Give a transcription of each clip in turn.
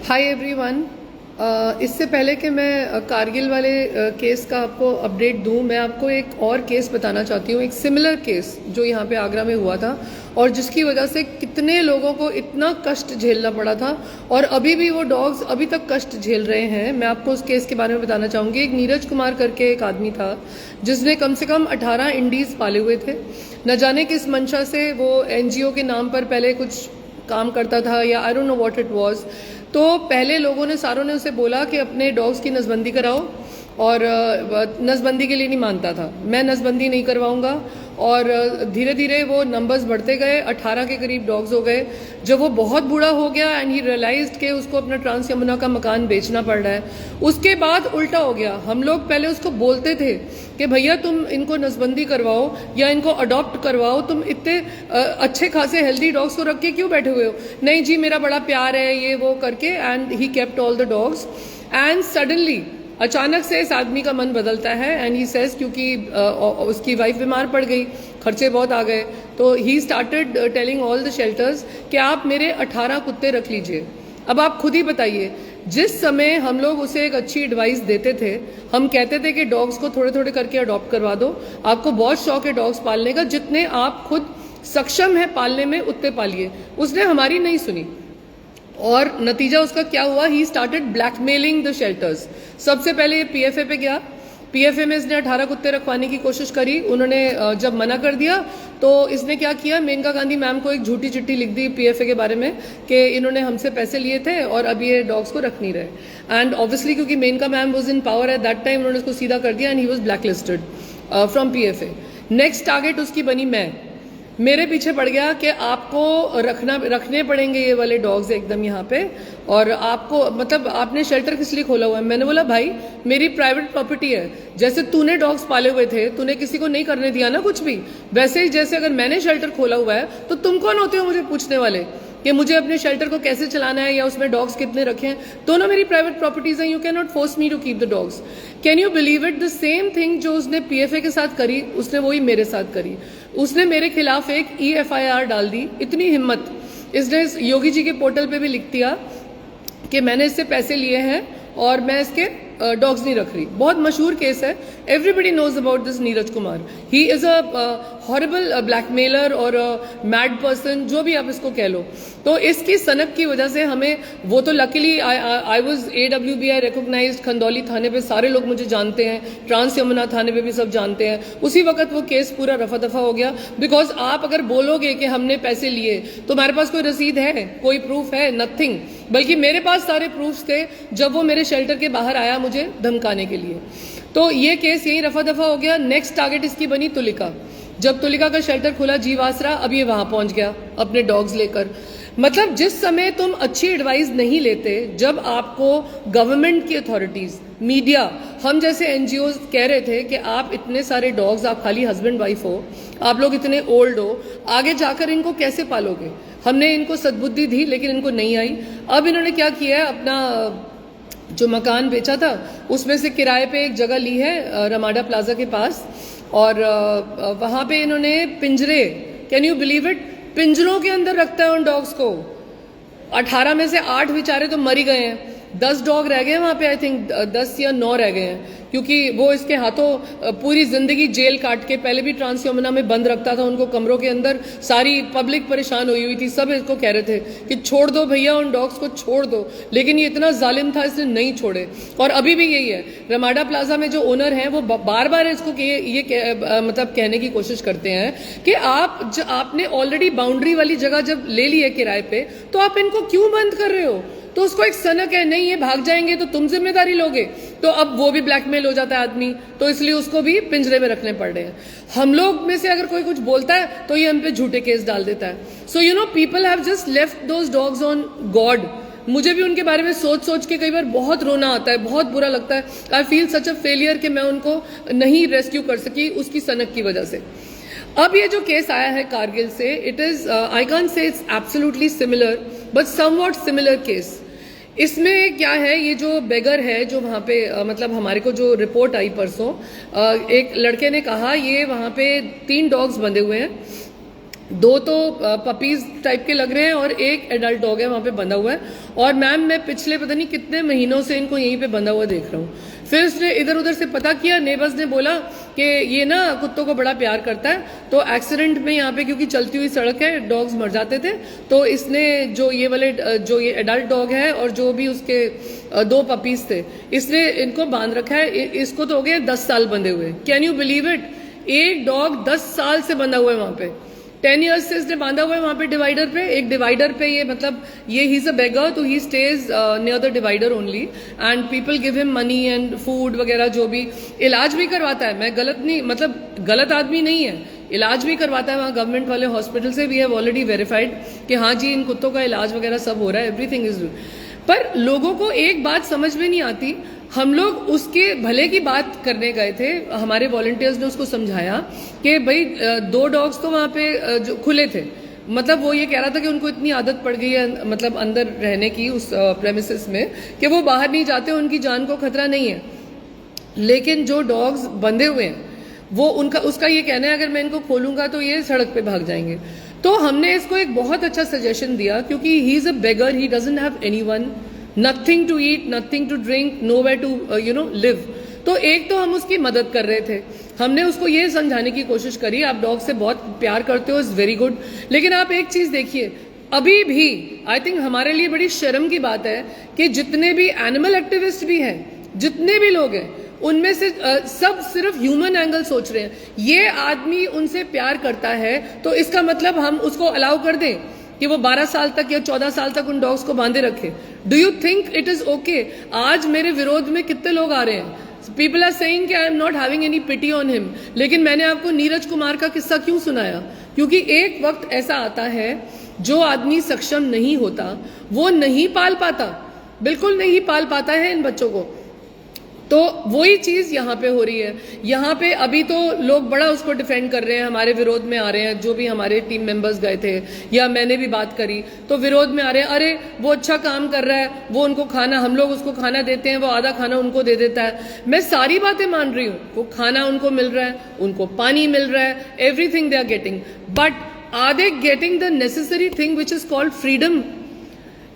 Hi everyone. इससे पहले कि मैं कारगिल वाले केस का आपको अपडेट दूं, मैं आपको एक और केस बताना चाहती हूँ, एक सिमिलर केस जो यहाँ पे आगरा में हुआ था और जिसकी वजह से कितने लोगों को इतना कष्ट झेलना पड़ा था और अभी भी वो डॉग्स अभी तक कष्ट झेल रहे हैं। मैं आपको उस केस के बारे में बताना चाहूँगी। एक नीरज कुमार करके एक आदमी था जिसने कम से कम 18 इंडीज़ पाले हुए थे। न जाने किस मंशा से वो NGO के नाम पर पहले कुछ काम करता था या I don't know what it was. तो पहले लोगों ने सारों ने उसे बोला कि अपने डॉग्स की नसबंदी कराओ और नसबंदी के लिए नहीं मानता था। मैं नसबंदी नहीं करवाऊंगा और धीरे धीरे वो नंबर्स बढ़ते गए, 18 के करीब डॉग्स हो गए। जब वो बहुत बूढ़ा हो गया एंड ही रियलाइज्ड कि उसको अपना ट्रांस यमुना का मकान बेचना पड़ रहा है, उसके बाद उल्टा हो गया। हम लोग पहले उसको बोलते थे कि भैया तुम इनको नसबंदी करवाओ या इनको अडॉप्ट करवाओ, तुम इतने अच्छे खासे हेल्दी डॉग्स को रख के क्यों बैठे हुए हो? नहीं जी मेरा बड़ा प्यार है ये वो करके, and he kept all the dogs. And suddenly अचानक से इस आदमी का मन बदलता है एंड ही सेज, क्योंकि उसकी वाइफ बीमार पड़ गई, खर्चे बहुत आ गए, तो he started telling all the shelters कि आप मेरे 18 कुत्ते रख लीजिए। अब आप खुद ही बताइए, जिस समय हम लोग उसे एक अच्छी एडवाइस देते थे, हम कहते थे कि डॉग्स को थोड़े थोड़े करके अडॉप्ट करवा दो, आपको बहुत शौक है डॉग्स पालने का, जितने आप खुद सक्षम है पालने में उतने पालिए। उसने हमारी नहीं सुनी और नतीजा उसका क्या हुआ? He started blackmailing the shelters. सबसे पहले ये PFA पे गया। PFA में इसने 18 कुत्ते रखवाने की कोशिश करी। उन्होंने जब मना कर दिया तो इसने क्या किया, मेनका गांधी मैम को एक झूठी चिट्ठी लिख दी PFA के बारे में कि इन्होंने हमसे पैसे लिए थे और अब ये डॉग्स को रख नहीं रहे। एंड ऑब्वियसली क्योंकि Maneka ma'am was in power at that time, उन्होंने उसको सीधा कर दिया and he was blacklisted from PFA। Next target उसकी बनी मैं। मेरे पीछे पड़ गया कि आपको रखने पड़ेंगे ये वाले डॉग्स एकदम यहाँ पे, और आपको मतलब आपने शेल्टर किस लिए खोला हुआ है? मैंने बोला भाई मेरी प्राइवेट प्रॉपर्टी है, जैसे तूने डॉग्स पाले हुए थे, तूने किसी को नहीं करने दिया ना कुछ भी, वैसे ही जैसे अगर मैंने शेल्टर खोला हुआ है तो तुम कौन होते हो मुझे पूछने वाले कि मुझे अपने शेल्टर को कैसे चलाना है या उसमें डॉग्स कितने रखे हैं? दोनों मेरी प्राइवेट प्रॉपर्टीज हैं, you can not force me to keep the dogs. Can you believe it? The same thing जो उसने PFA के साथ करी, उसने वही मेरे साथ करी। उसने मेरे खिलाफ एक EFIR डाल दी। इतनी हिम्मत! इसने योगी जी के पोर्टल पे भी लिख दिया कि मैंने इससे पैसे लिए हैं और मैं इसके डॉग्स नहीं रख रही। बहुत मशहूर केस है, everybody knows about this Neeraj Kumar. He is a horrible blackmailer और मैड पर्सन, जो भी आप इसको कह लो। तो इसकी सनक की वजह से हमें, वो तो luckily I was AWBI recognised. Khandauli थाने पे सारे लोग मुझे जानते हैं, ट्रांस यमुना थाने पे भी सब जानते हैं। उसी वक्त वो केस पूरा रफा दफा हो गया, बिकॉज आप अगर बोलोगे कि हमने पैसे लिए तो हमारे पास कोई रसीद है, कोई प्रूफ है? नथिंग। बल्कि मेरे पास सारे प्रूफ्स थे जब वो मेरे शेल्टर के बाहर आया मुझे धमकाने के लिए। तो ये केस यही रफा दफा हो गया। नेक्स्ट टारगेट इसकी बनी तुलिका। जब तुलिका का शेल्टर खुला जीवासरा, अब ये वहां पहुंच गया अपने डॉग्स लेकर। मतलब जिस समय तुम अच्छी एडवाइस नहीं लेते, जब आपको गवर्नमेंट की अथॉरिटीज, मीडिया, हम जैसे NGOs कह रहे थे कि आप इतने सारे डॉग्स, आप खाली हस्बैंड वाइफ हो, आप लोग इतने ओल्ड हो, आगे जाकर इनको कैसे पालोगे? हमने इनको सद्बुद्धि दी लेकिन इनको नहीं आई। अब इन्होंने क्या किया है, अपना जो मकान बेचा था उसमें से किराए पे एक जगह ली है रमाडा प्लाजा के पास, और वहां पे इन्होंने पिंजरे, कैन यू बिलीव इट, पिंजरों के अंदर रखता है उन डॉग्स को। 18 में से 8 बेचारे तो मर ही गए हैं, 10 डॉग रह गए हैं वहां पे। आई थिंक 10 या 9 रह गए हैं, क्योंकि वो इसके हाथों पूरी जिंदगी जेल काट के, पहले भी ट्रांस यमुना में बंद रखता था उनको कमरों के अंदर। सारी पब्लिक परेशान हुई थी, सब इसको कह रहे थे कि छोड़ दो भैया उन डॉग्स को, छोड़ दो, लेकिन ये इतना जालिम था इसने नहीं छोड़े। और अभी भी यही है, रमाडा प्लाजा में जो ओनर हैं वो बार बार इसको मतलब कहने की कोशिश करते हैं कि आपने ऑलरेडी बाउंड्री वाली जगह जब ले ली है किराए पे, तो आप इनको क्यों बंद कर रहे हो? तो उसको एक सनक है, नहीं ये भाग जाएंगे तो तुम जिम्मेदारी लोगे। तो अब वो भी ब्लैकमेल हो जाता है आदमी, तो इसलिए उसको भी पिंजरे में रखने पड़ रहे हैं। हम लोग में से अगर कोई कुछ बोलता है तो ये हम पे झूठे केस डाल देता है। So you know, people have just left those dogs on God. मुझे भी उनके बारे में सोच सोच के कई बार बहुत रोना आता है, बहुत बुरा लगता है। I feel such a failure कि मैं उनको नहीं रेस्क्यू कर सकी उसकी सनक की वजह से। अब ये जो केस आया है कारगिल से, it is, I can't say it's absolutely similar but somewhat similar case. इसमें क्या है, ये जो बेगर है जो वहाँ पे मतलब हमारे को जो रिपोर्ट आई परसों, एक लड़के ने कहा ये वहाँ पे 3 डॉग्स बंधे हुए हैं दो तो पपीज टाइप के लग रहे हैं और एक एडल्ट डॉग है वहां पे बंधा हुआ है। और मैम मैं पिछले पता नहीं कितने महीनों से इनको यहीं पे बंधा हुआ देख रहा हूँ। फिर उसने इधर उधर से पता किया, नेबर्स ने बोला कि ये ना कुत्तों को बड़ा प्यार करता है, तो एक्सीडेंट में यहाँ पे क्योंकि चलती हुई सड़क है डॉग्स मर जाते थे, तो इसने जो ये एडल्ट डॉग है और जो भी उसके दो पपीज थे, इसने इनको बांध रखा है। इसको तो हो गए 10 साल बंधे हुए। Can you believe it? एक डॉग 10 साल से बंधा हुआ है वहां पे। 10 years से इसने बांधा हुआ है वहां पे डिवाइडर पे। एक डिवाइडर पे ये मतलब ये ही इज अ बेगर, तो he stays near the divider only and people give him money and food वगैरह, जो भी इलाज भी करवाता है। मैं गलत नहीं, मतलब गलत आदमी नहीं है, इलाज भी करवाता है वहाँ गवर्नमेंट वाले हॉस्पिटल से। वी हैव ऑलरेडी वेरीफाइड कि हाँ जी इन कुत्तों का इलाज वगैरह सब हो रहा है, एवरीथिंग इज। पर लोगों को एक बात समझ में नहीं आती, हम लोग उसके भले की बात करने गए थे, हमारे वॉलंटियर्स ने उसको समझाया कि भाई 2 डॉग्स तो वहाँ पे जो खुले थे, मतलब वो ये कह रहा था कि उनको इतनी आदत पड़ गई है मतलब अंदर रहने की उस प्रेमिसेस में कि वो बाहर नहीं जाते, उनकी जान को खतरा नहीं है। लेकिन जो डॉग्स बंधे हुए हैं वो उसका ये कहना है अगर मैं इनको खोलूंगा तो ये सड़क पे भाग जाएंगे। तो हमने इसको एक बहुत अच्छा सजेशन दिया, क्योंकि he is a beggar, he doesn't have anyone, nothing to eat, nothing to drink, nowhere to live. तो एक तो हम उसकी मदद कर रहे थे, हमने उसको ये समझाने की कोशिश करी आप डॉग से बहुत प्यार करते हो, इज वेरी गुड। लेकिन आप एक चीज देखिए, अभी भी आई थिंक हमारे लिए बड़ी शर्म की बात है कि जितने भी एनिमल एक्टिविस्ट भी हैं, जितने भी लोग हैं, उनमें से सब सिर्फ ह्यूमन एंगल सोच रहे हैं। ये आदमी उनसे प्यार करता है तो इसका मतलब हम उसको अलाउ कर दें कि वो 12 साल तक या 14 साल तक उन डॉग्स को बांधे रखे? Do you think it is okay? आज मेरे विरोध में कितने लोग आ रहे हैं, पीपल आर सेइंग कि I am not having any pity on him. लेकिन मैंने आपको नीरज कुमार का किस्सा क्यों सुनाया? क्योंकि एक वक्त ऐसा आता है जो आदमी सक्षम नहीं होता, वो नहीं पाल पाता, बिल्कुल नहीं पाल पाता है इन बच्चों को। तो वही चीज यहाँ पे हो रही है। यहाँ पे अभी तो लोग बड़ा उसको डिफेंड कर रहे हैं, हमारे विरोध में आ रहे हैं, जो भी हमारे टीम मेंबर्स गए थे या मैंने भी बात करी तो विरोध में आ रहे हैं, अरे वो अच्छा काम कर रहा है, वो उनको खाना, हम लोग उसको खाना देते हैं, वो आधा खाना उनको दे देता है। मैं सारी बातें मान रही हूँ, वो खाना उनको मिल रहा है, उनको पानी मिल रहा है, everything they are getting, but are they getting the necessary thing which is called freedom?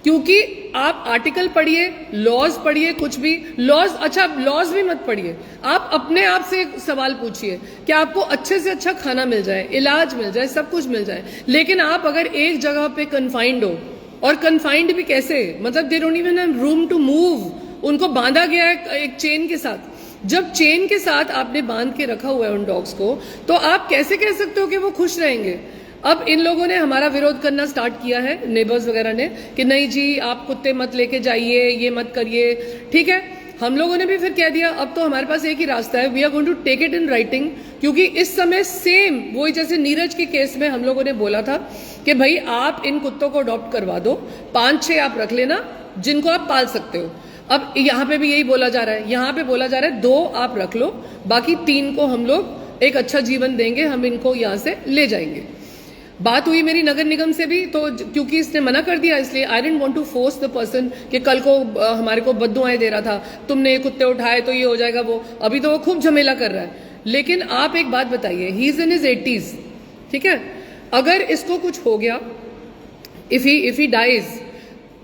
क्योंकि आप आर्टिकल पढ़िए, लॉज पढ़िए, कुछ भी लॉज, अच्छा लॉज भी मत पढ़िए, आप अपने आप से एक सवाल पूछिए कि आपको अच्छे से अच्छा खाना मिल जाए, इलाज मिल जाए, सब कुछ मिल जाए। लेकिन आप अगर एक जगह पे कन्फाइंड हो, और कन्फाइंड भी कैसे, मतलब they don't even have room to move, उनको बांधा गया है एक चेन के साथ। जब चेन के साथ आपने बांध के रखा हुआ है उन डॉग्स को, तो आप कैसे कह सकते हो कि वो खुश रहेंगे? अब इन लोगों ने हमारा विरोध करना स्टार्ट किया है, नेबर्स वगैरह ने, कि नहीं जी आप कुत्ते मत लेके जाइए, ये मत करिए। ठीक है, हम लोगों ने भी फिर कह दिया अब तो हमारे पास एक ही रास्ता है, we are going to take it in writing. क्योंकि इस समय सेम वही जैसे नीरज के केस में हम लोगों ने बोला था कि भाई आप इन कुत्तों को अडॉप्ट करवा दो, 5-6 आप रख लेना जिनको आप पाल सकते हो। अब यहाँ पे भी यही बोला जा रहा है, यहाँ पे बोला जा रहा है 2 आप रख लो, बाकी 3 को हम लोग एक अच्छा जीवन देंगे, हम इनको यहाँ से ले जाएंगे। बात हुई मेरी नगर निगम से भी, तो क्योंकि इसने मना कर दिया इसलिए I didn't want to force the person कि कल को हमारे को बद्दुआएं दे रहा था, तुमने ये कुत्ते उठाए तो ये हो जाएगा वो, अभी तो वो खूब झमेला कर रहा है। लेकिन आप एक बात बताइए, he is in his 80s, ठीक है, अगर इसको कुछ हो गया, इफ ही डाइज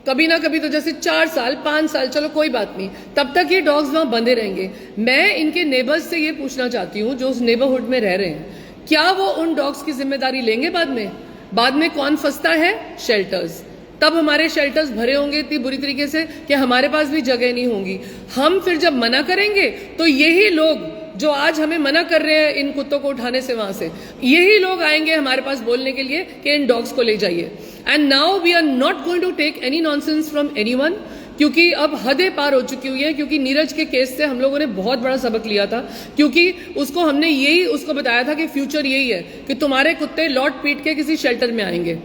कभी ना कभी, तो जैसे 4 साल 5 साल चलो कोई बात नहीं, तब तक ये डॉग्स वहां बंधे रहेंगे। मैं इनके नेबर्स से ये पूछना चाहती हूँ जो उस नेबरहुड में रह रहे हैं, क्या वो उन डॉग्स की जिम्मेदारी लेंगे बाद में? बाद में कौन फंसता है? शेल्टर्स। तब हमारे शेल्टर्स भरे होंगे इतनी बुरी तरीके से कि हमारे पास भी जगह नहीं होंगी। हम फिर जब मना करेंगे तो यही लोग जो आज हमें मना कर रहे हैं इन कुत्तों को उठाने से वहां से, यही लोग आएंगे हमारे पास बोलने के लिए कि इन डॉग्स को ले जाइए। And now we are not going to take any nonsense from anyone, क्योंकि अब हदें पार हो चुकी हुई है। क्योंकि नीरज के केस से हम लोगों ने बहुत बड़ा सबक लिया था, क्योंकि उसको हमने यही उसको बताया था कि फ्यूचर यही है कि तुम्हारे कुत्ते लौट पीट के किसी शेल्टर में आएंगे।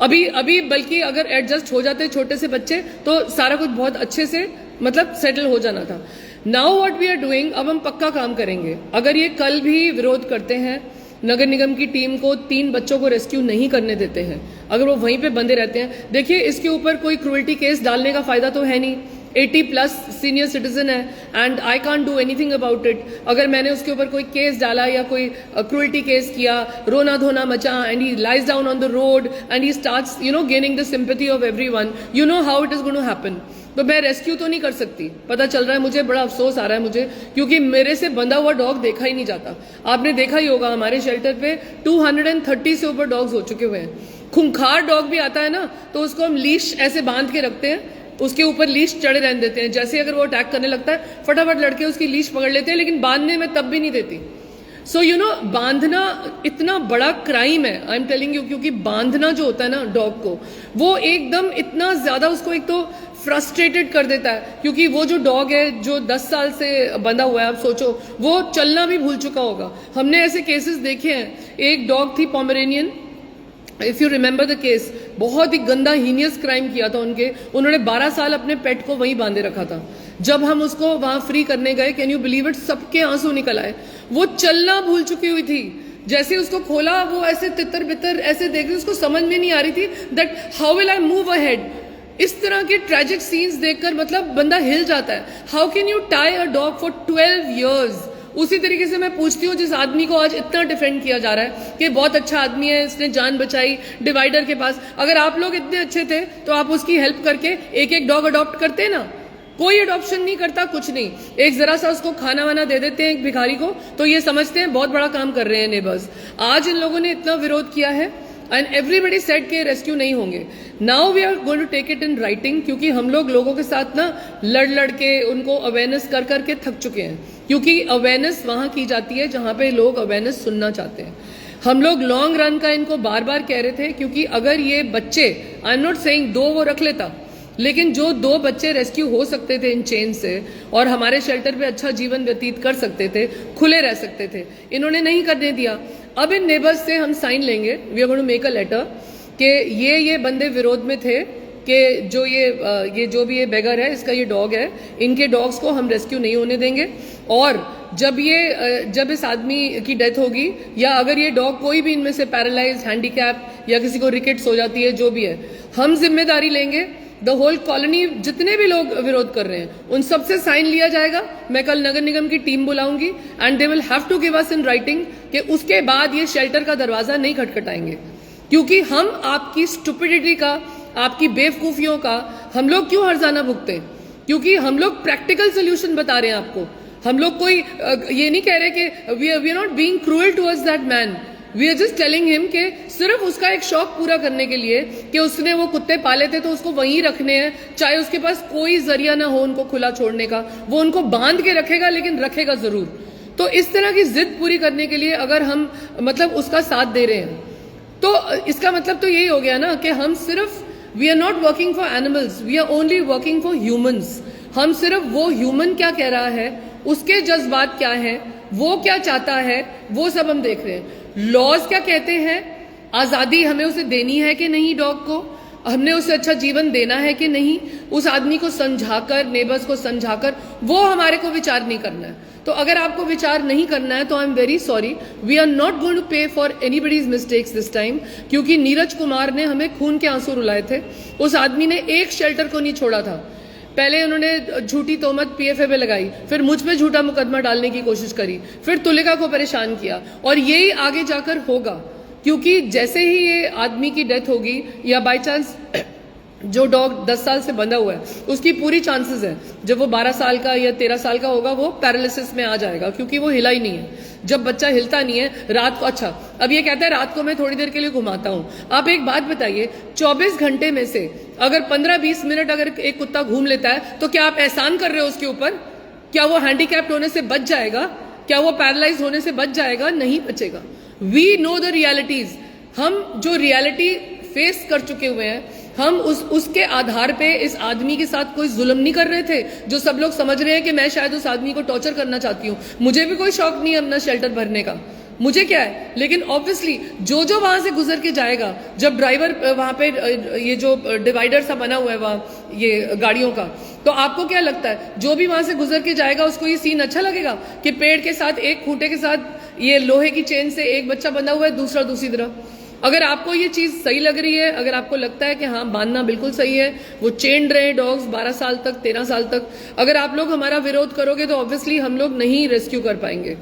अभी बल्कि अगर एडजस्ट हो जाते छोटे से बच्चे तो सारा कुछ बहुत अच्छे से मतलब सेटल हो जाना था। Now what we are doing, अब हम पक्का काम करेंगे। अगर ये कल भी विरोध करते हैं, नगर निगम की टीम को 3 बच्चों को रेस्क्यू नहीं करने देते हैं, अगर वो वहीं पे बंधे रहते हैं, देखिए इसके ऊपर कोई क्रूअल्टी केस डालने का फायदा तो है नहीं। 80+ सीनियर सिटीजन है and I can't do anything about it. अगर मैंने उसके ऊपर कोई केस डाला या कोई क्रूअल्टी केस किया, रोना धोना मचा, and he lies down on the road and he starts gaining the sympathy of everyone, you know how it is going to happen. तो मैं रेस्क्यू तो नहीं कर सकती, पता चल रहा है मुझे, बड़ा अफसोस आ रहा है मुझे, क्योंकि मेरे से बंधा हुआ डॉग देखा ही नहीं जाता। आपने देखा ही होगा हमारे शेल्टर पे 230 से ऊपर डॉग्स हो चुके हुए हैं। खूंखार डॉग भी आता है ना, तो उसको हम लीश ऐसे बांध के रखते हैं, उसके ऊपर लीश चढ़े रहने देते हैं। जैसे अगर वो अटैक करने लगता है, फटाफट लड़के उसकी लीश पकड़ लेते हैं, लेकिन बांधने में तब भी नहीं देती। सो बांधना इतना बड़ा क्राइम है, आई एम टेलिंग यू, क्योंकि बांधना जो होता है ना डॉग को, वो एकदम इतना ज्यादा उसको एक तो फ्रस्ट्रेटेड कर देता है, क्योंकि वो जो डॉग है जो 10 साल से बंधा हुआ है, आप सोचो वो चलना भी भूल चुका होगा। हमने ऐसे केसेस देखे हैं। एक डॉग थी Pomeranian, if you remember the case, बहुत ही गंदा हीनियस क्राइम किया था उन्होंने 12 साल अपने पेट को वहीं बांधे रखा था। जब हम उसको वहां फ्री करने गए, कैन यू बिलीव इट, सबके आंसू निकल आए। वो चलना भूल चुकी हुई थी। जैसे उसको खोला, वो ऐसे तितर बितर ऐसे देख रही, उसको समझ में नहीं आ रही थी that how will I move ahead. इस तरह के ट्रेजिक सीन्स देखकर मतलब बंदा हिल जाता है। How can you tie a dog for 12 years? उसी तरीके से मैं पूछती हूँ, जिस आदमी को आज इतना डिफेंड किया जा रहा है कि बहुत अच्छा आदमी है, इसने जान बचाई डिवाइडर के पास, अगर आप लोग इतने अच्छे थे तो आप उसकी हेल्प करके एक एक डॉग अडॉप्ट करते ना। कोई अडॉप्शन नहीं करता, कुछ नहीं, एक जरा सा उसको खाना वाना दे देते हैं एक भिखारी को, तो ये समझते हैं बहुत बड़ा काम कर रहे हैं नेबर्स। आज इन लोगों ने इतना विरोध किया है एंड एवरीबडी सेड के रेस्क्यू नहीं होंगे। Now we are going to take it in writing, क्योंकि हम लोगों के साथ ना लड़ के उनको अवेयरनेस कर करके थक चुके हैं, क्योंकि अवेयरनेस वहां की जाती है जहां पे लोग अवेयरनेस सुनना चाहते हैं। हम लोग लॉन्ग रन का इनको बार बार कह रहे थे, क्योंकि अगर ये बच्चे, आई एम नॉट सेइंग 2 वो रख लेता, लेकिन जो 2 बच्चे रेस्क्यू हो सकते थे इन चेन से और हमारे शेल्टर पे अच्छा जीवन व्यतीत कर सकते थे, खुले रह सकते थे, इन्होंने नहीं करने दिया। अब इन नेबर्स से हम साइन लेंगे, we are going to make a letter कि ये बंदे विरोध में थे कि जो ये जो भी ये बेगर है, इसका ये डॉग है, इनके डॉग्स को हम रेस्क्यू नहीं होने देंगे। और जब इस आदमी की डेथ होगी, या अगर ये डॉग कोई भी इनमें से पैरालाइज, हैंडीकैप या किसी को रिकेट्स हो जाती है, जो भी है, हम जिम्मेदारी लेंगे। द होल कॉलोनी, जितने भी लोग विरोध कर रहे हैं, उन सबसे साइन लिया जाएगा। मैं कल नगर निगम की टीम बुलाऊंगी and they will have to give us in writing कि उसके बाद ये शेल्टर का दरवाजा नहीं खटखटाएंगे, क्योंकि हम आपकी स्टुपिडिटी का, आपकी बेवकूफियों का हम लोग क्यों हर्जाना भुगते हैं? क्योंकि हम लोग प्रैक्टिकल सोल्यूशन बता रहे हैं आपको। हम लोग कोई ये नहीं कह रहे कि we are not being cruel towards that man, we are just telling him कि सिर्फ उसका एक शौक पूरा करने के लिए कि उसने वो कुत्ते पाले थे तो उसको वहीं रखने हैं, चाहे उसके पास कोई जरिया ना हो उनको खुला छोड़ने का, वो उनको बांध के रखेगा, लेकिन रखेगा जरूर। तो इस तरह की जिद पूरी करने के लिए अगर हम मतलब उसका साथ दे रहे हैं, तो इसका मतलब तो यही हो गया ना कि हम सिर्फ, we are not working for animals, we are only working for humans. हम सिर्फ वो ह्यूमन क्या कह रहा है, उसके जज्बात क्या है, वो क्या चाहता है, वो सब हम देख रहे हैं। लॉज क्या कहते हैं, आजादी हमें उसे देनी है कि नहीं, डॉग को हमने उसे अच्छा जीवन देना है कि नहीं, उस आदमी को समझाकर, नेबर्स को समझाकर, वो हमारे को विचार नहीं करना है। तो अगर आपको विचार नहीं करना है तो I am very sorry, we are not going to pay for anybody's mistakes this time, क्योंकि नीरज कुमार ने हमें खून के आंसू रुलाए थे। उस आदमी ने एक शेल्टर को नहीं छोड़ा था। पहले उन्होंने झूठी तोहमत पीएफए पे लगाई, फिर मुझ पे झूठा मुकदमा डालने की कोशिश करी, फिर तुलिका को परेशान किया, और यही आगे जाकर होगा, क्योंकि जैसे ही ये आदमी की डेथ होगी या बाय चांस जो डॉग 10 साल से बंधा हुआ है, उसकी पूरी चांसेस है जब वो 12 साल का या 13 साल का होगा वो पैरालिसिस में आ जाएगा, क्योंकि वो हिला ही नहीं है। जब बच्चा हिलता नहीं है रात को, अच्छा अब ये कहता है रात को मैं थोड़ी देर के लिए घुमाता हूं। आप एक बात बताइए, 24 घंटे में से अगर 15-20 मिनट अगर एक कुत्ता घूम लेता है तो क्या आप एहसान कर रहे हो उसके ऊपर? क्या वो हैंडीकैप्ड होने से बच जाएगा? क्या वो पैरालाइज होने से बच जाएगा? नहीं बचेगा। We know the realities. हम जो रियलिटी फेस कर चुके हुए हैं, हम उसके आधार पे इस आदमी के साथ कोई जुल्म नहीं कर रहे थे, जो सब लोग समझ रहे हैं कि मैं शायद उस आदमी को टॉर्चर करना चाहती हूँ। मुझे भी कोई शौक नहीं है अपना शेल्टर भरने का, मुझे क्या है, लेकिन ऑब्वियसली जो वहां से गुजर के जाएगा, जब ड्राइवर वहां पे ये जो डिवाइडर सा बना हुआ है वहां ये गाड़ियों का, तो आपको क्या लगता है जो भी वहां से गुजर के जाएगा उसको ये सीन अच्छा लगेगा कि पेड़ के साथ एक खूंटे के साथ ये लोहे की चेन से एक बच्चा बंधा हुआ है, दूसरा दूसरी तरफ? अगर आपको ये चीज सही लग रही है, अगर आपको लगता है कि हाँ बांधना बिल्कुल सही है, वो चेन्ड रहे डॉग्स 12 साल तक, 13 साल तक, अगर आप लोग हमारा विरोध करोगे तो ऑब्वियसली हम लोग नहीं रेस्क्यू कर पाएंगे।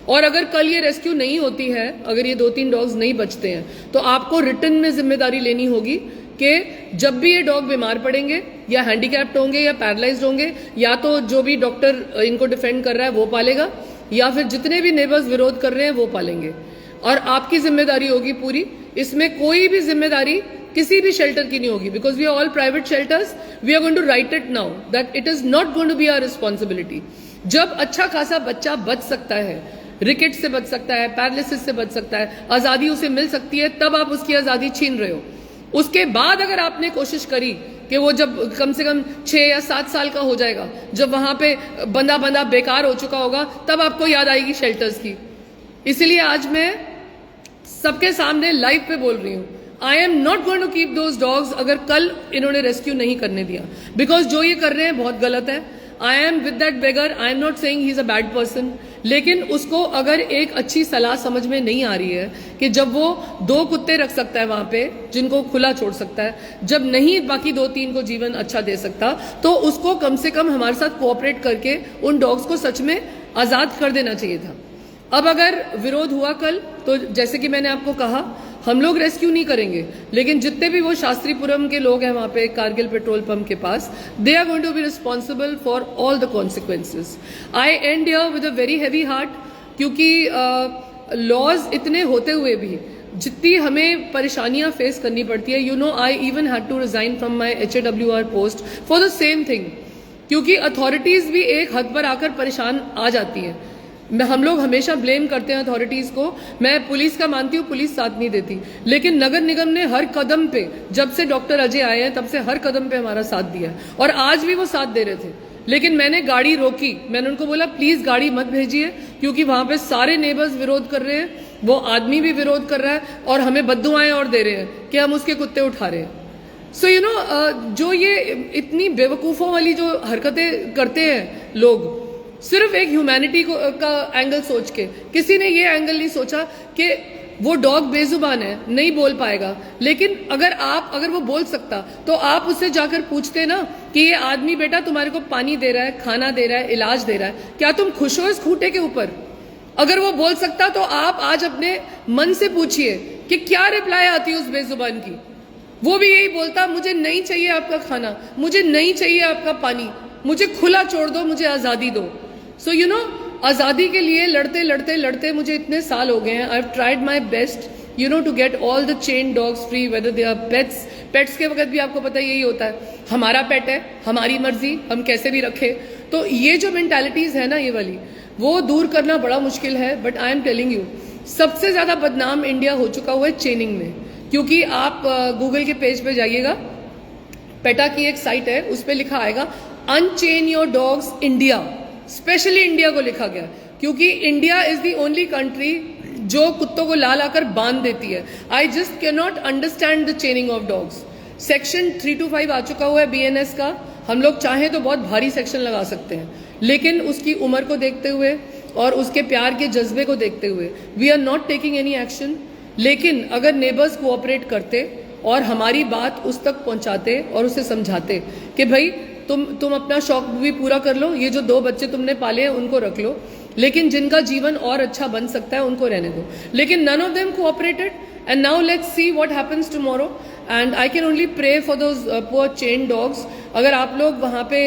और अगर कल ये रेस्क्यू नहीं होती है, अगर ये 2-3 डॉग्स नहीं बचते हैं, तो आपको रिटर्न में जिम्मेदारी लेनी होगी कि जब भी ये डॉग बीमार पड़ेंगे या हैंडीकैप्ड होंगे या पैरालाइज्ड होंगे, या तो जो भी डॉक्टर इनको डिफेंड कर रहा है वो पालेगा, या फिर जितने भी नेबर्स विरोध कर रहे हैं वो पालेंगे। और आपकी जिम्मेदारी होगी पूरी, इसमें कोई भी जिम्मेदारी किसी भी शेल्टर की नहीं होगी, because we are all private shelters. We are going to write it now that it is not going to be our responsibility. जब अच्छा खासा बच्चा बच सकता है, रिकेट से बच सकता है, पैरालिसिस से बच सकता है, आजादी उसे मिल सकती है, तब आप उसकी आजादी छीन रहे हो। उसके बाद अगर आपने कोशिश करी कि वो जब कम से कम 6 या 7 साल का हो जाएगा, जब वहां पे बंदा बंदा बेकार हो चुका होगा, तब आपको याद आएगी शेल्टर्स की। इसीलिए आज मैं सबके सामने लाइव पे बोल रही हूँ, I am not going to keep those dogs अगर कल इन्होंने रेस्क्यू नहीं करने दिया, बिकॉज जो ये कर रहे हैं बहुत गलत है। I am with that beggar, I am not saying he is a bad person, लेकिन उसको अगर एक अच्छी सलाह समझ में नहीं आ रही है कि जब वो 2 कुत्ते रख सकता है वहां पे जिनको खुला छोड़ सकता है, जब नहीं बाकी 2-3 को जीवन अच्छा दे सकता, तो उसको कम से कम हमारे साथ कोऑपरेट करके उन डॉग्स को सच में आजाद कर देना चाहिए था। अब अगर विरोध हुआ कल, तो जैसे कि मैंने आपको कहा, हम लोग रेस्क्यू नहीं करेंगे, लेकिन जितने भी वो शास्त्रीपुरम के लोग हैं वहां पे कारगिल पेट्रोल पंप के पास, they are going to be responsible for all the consequences. I end here with a very heavy heart, क्योंकि लॉज इतने होते हुए भी जितनी हमें परेशानियां फेस करनी पड़ती है, you know I even had to resign from my HAWR post for the same thing, क्योंकि अथॉरिटीज भी एक हद पर आकर परेशान आ जाती हैं। हम लोग हमेशा ब्लेम करते हैं अथॉरिटीज को, मैं पुलिस का मानती हूँ, पुलिस साथ नहीं देती, लेकिन नगर निगम ने हर कदम पे, जब से डॉक्टर अजय आए हैं तब से हर कदम पे हमारा साथ दिया है, और आज भी वो साथ दे रहे थे। लेकिन मैंने गाड़ी रोकी, मैंने उनको बोला प्लीज गाड़ी मत भेजिए, क्योंकि वहां पे सारे नेबर्स विरोध कर रहे हैं, वो आदमी भी विरोध कर रहा है, और हमें बद्दुआएं और दे रहे हैं कि हम उसके कुत्ते उठा रहे हैं। सो यू नो, जो ये इतनी बेवकूफों वाली जो हरकतें करते हैं लोग, सिर्फ एक ह्यूमैनिटी का एंगल सोच के, किसी ने ये एंगल नहीं सोचा कि वो डॉग बेजुबान है, नहीं बोल पाएगा, लेकिन अगर वो बोल सकता तो आप उससे जाकर पूछते ना कि ये आदमी बेटा तुम्हारे को पानी दे रहा है, खाना दे रहा है, इलाज दे रहा है, क्या तुम खुश हो इस खूंटे के ऊपर? अगर वो बोल सकता तो आप आज अपने मन से पूछिए कि क्या रिप्लाई आती है उस बेजुबान की। वो भी यही बोलता, मुझे नहीं चाहिए आपका खाना, मुझे नहीं चाहिए आपका पानी, मुझे खुला छोड़ दो, मुझे आजादी दो। सो यू नो, आजादी के लिए लड़ते लड़ते लड़ते मुझे इतने साल हो गए हैं। I have tried my best, you know, to get all the chain dogs free, whether they are pets. Pets के वक्त भी आपको पता है यही होता है, हमारा पेट है, हमारी मर्जी, हम कैसे भी रखें। तो ये जो मेंटालिटीज है ना, ये वाली, वो दूर करना बड़ा मुश्किल है। But I am telling you, सबसे ज्यादा बदनाम इंडिया हो चुका हुआ है चेनिंग में, क्योंकि आप गूगल के पेज पे जाइएगा, पेटा की एक साइट है, उस पर लिखा आएगा unchain your dogs India, specially India को लिखा गया, क्योंकि India is the only country जो कुत्तों को ला लाकर बांध देती है। I just can not understand the चेनिंग of dogs. Section 325 आ चुका हुआ है BNS का, हम लोग चाहें तो बहुत भारी सेक्शन लगा सकते हैं, लेकिन उसकी उम्र को देखते हुए और उसके प्यार के जज्बे को देखते हुए we are not taking any action. लेकिन अगर नेबर्स कोऑपरेट करते और हमारी बात उस तक पहुंचाते और उसे समझाते कि भाई तुम अपना शौक भी पूरा कर लो, ये जो 2 बच्चे तुमने पाले हैं उनको रख लो, लेकिन जिनका जीवन और अच्छा बन सकता है उनको रहने दो। लेकिन none of them cooperated, and now let's see what happens tomorrow, and I can only pray for those poor chain dogs. अगर आप लोग वहाँ पे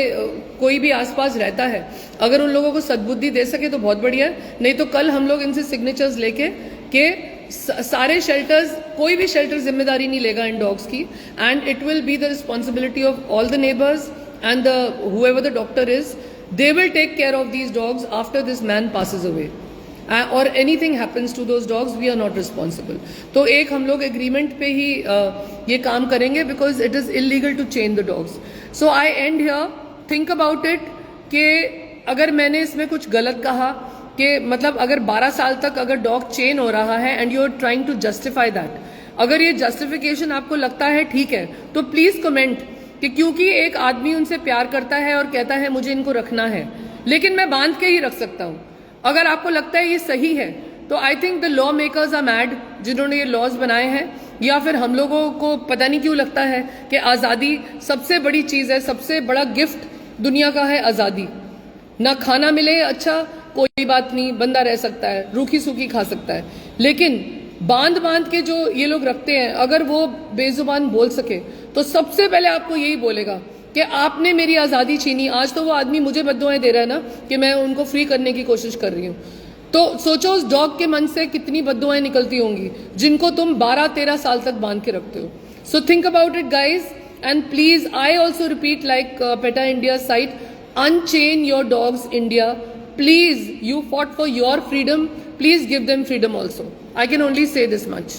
कोई भी आसपास रहता है, अगर उन लोगों को सद्बुद्धि दे सके तो बहुत बढ़िया है, नहीं तो कल हम लोग इनसे सिग्नेचर्स लेके के सारे शेल्टर्स, कोई भी शेल्टर जिम्मेदारी नहीं लेगा इन डॉग्स की, and it will be the responsibility of all the neighbours and whoever the doctor is, they will take care of these dogs after this man passes away, or anything happens to those dogs, we are not responsible. तो एक हम लोग agreement पे ही ये काम करेंगे, because it is illegal to chain the dogs. So I end here, think about it, कि अगर मैंने इसमें कुछ गलत कहा, कि मतलब अगर 12 साल तक अगर डॉग चेन हो रहा है and you are trying to justify that, अगर ये जस्टिफिकेशन आपको लगता है ठीक है, तो प्लीज कमेंट कि क्योंकि एक आदमी उनसे प्यार करता है और कहता है मुझे इनको रखना है, लेकिन मैं बांध के ही रख सकता हूं। अगर आपको लगता है ये सही है, तो I think the law makers are mad, जिन्होंने ये लॉज बनाए हैं। या फिर हम लोगों को पता नहीं क्यों लगता है कि आज़ादी सबसे बड़ी चीज़ है, सबसे बड़ा गिफ्ट दुनिया का है आज़ादी। ना खाना मिले अच्छा कोई बात नहीं, बंदा रह सकता है, रूखी सूखी खा सकता है, लेकिन बांध बांध के जो ये लोग रखते हैं, अगर वो बेजुबान बोल सके तो सबसे पहले आपको यही बोलेगा कि आपने मेरी आज़ादी छीनी। आज तो वो आदमी मुझे बद्दुआएं दे रहा है ना कि मैं उनको फ्री करने की कोशिश कर रही हूँ। तो सोचो उस डॉग के मन से कितनी बद्दुआएं निकलती होंगी जिनको तुम 12-13 साल तक बांध के रखते हो। So think about it guys, and please I also repeat like PETA India site, unchain your dogs, India. Please, you fought for your freedom. Please give them freedom also. I can only say this much.